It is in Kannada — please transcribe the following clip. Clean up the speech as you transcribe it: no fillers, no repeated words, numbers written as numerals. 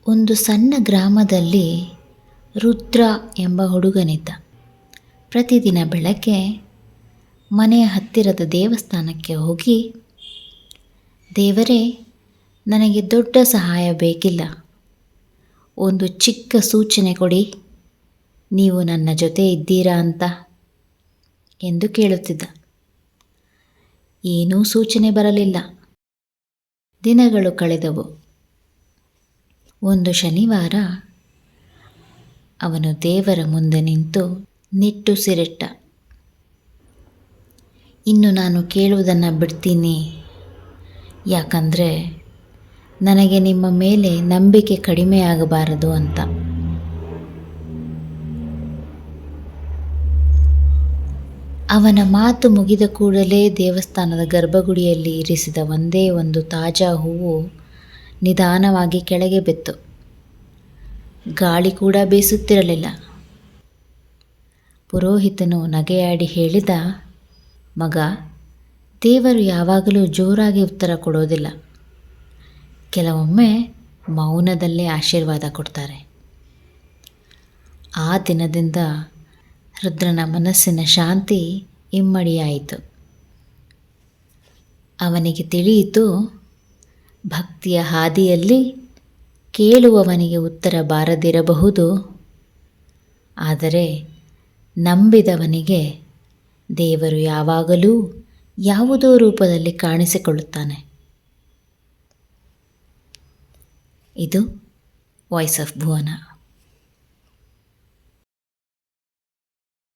ಒಂದು ಸಣ್ಣ ಗ್ರಾಮದಲ್ಲಿ ರುದ್ರ ಎಂಬ ಹುಡುಗನಿದ್ದ. ಪ್ರತಿದಿನ ಬೆಳಗ್ಗೆ ಮನೆಯ ಹತ್ತಿರದ ದೇವಸ್ಥಾನಕ್ಕೆ ಹೋಗಿ, ದೇವರೇ, ನನಗೆ ದೊಡ್ಡ ಸಹಾಯ ಬೇಕಿಲ್ಲ, ಒಂದು ಚಿಕ್ಕ ಸೂಚನೆ ಕೊಡಿ, ನೀವು ನನ್ನ ಜೊತೆ ಇದ್ದೀರಾ ಅಂತ ಎಂದು ಕೇಳುತ್ತಿದ್ದ. ಏನೂ ಸೂಚನೆ ಬರಲಿಲ್ಲ. ದಿನಗಳು ಕಳೆದವು. ಒಂದು ಶನಿವಾರ ಅವನು ದೇವರ ಮುಂದೆ ನಿಂತು ನಿಟ್ಟುಸಿರಿಟ್ಟ. ಇನ್ನು ನಾನು ಕೇಳುವುದನ್ನು ಬಿಡ್ತೀನಿ, ಯಾಕಂದರೆ ನನಗೆ ನಿಮ್ಮ ಮೇಲೆ ನಂಬಿಕೆ ಕಡಿಮೆಯಾಗಬಾರದು ಅಂತ. ಅವನ ಮಾತು ಮುಗಿದ ಕೂಡಲೇ ದೇವಸ್ಥಾನದ ಗರ್ಭಗುಡಿಯಲ್ಲಿ ಇರಿಸಿದ ಒಂದೇ ಒಂದು ತಾಜಾ ಹೂವು ನಿಧಾನವಾಗಿ ಕೆಳಗೆ ಬಿತ್ತು. ಗಾಳಿ ಕೂಡ ಬೀಸುತ್ತಿರಲಿಲ್ಲ. ಪುರೋಹಿತನು ನಗೆಯಾಡಿ ಹೇಳಿದ, ಮಗ, ದೇವರು ಯಾವಾಗಲೂ ಜೋರಾಗಿ ಉತ್ತರ ಕೊಡೋದಿಲ್ಲ. ಕೆಲವೊಮ್ಮೆ ಮೌನದಲ್ಲೇ ಆಶೀರ್ವಾದ ಕೊಡ್ತಾರೆ. ಆ ದಿನದಿಂದ ರುದ್ರನ ಮನಸ್ಸಿನ ಶಾಂತಿ ಇಮ್ಮಡಿಯಾಯಿತು. ಅವನಿಗೆ ತಿಳಿಯಿತು, ಭಕ್ತಿಯ ಹಾದಿಯಲ್ಲಿ ಕೇಳುವವನಿಗೆ ಉತ್ತರ ಬಾರದಿರಬಹುದು, ಆದರೆ ನಂಬಿದವನಿಗೆ ದೇವರು ಯಾವಾಗಲೂ ಯಾವುದೋ ರೂಪದಲ್ಲಿ ಕಾಣಿಸಿಕೊಳ್ಳುತ್ತಾನೆ. ಇದು ವಾಯ್ಸ್ ಆಫ್ ಭುವನ.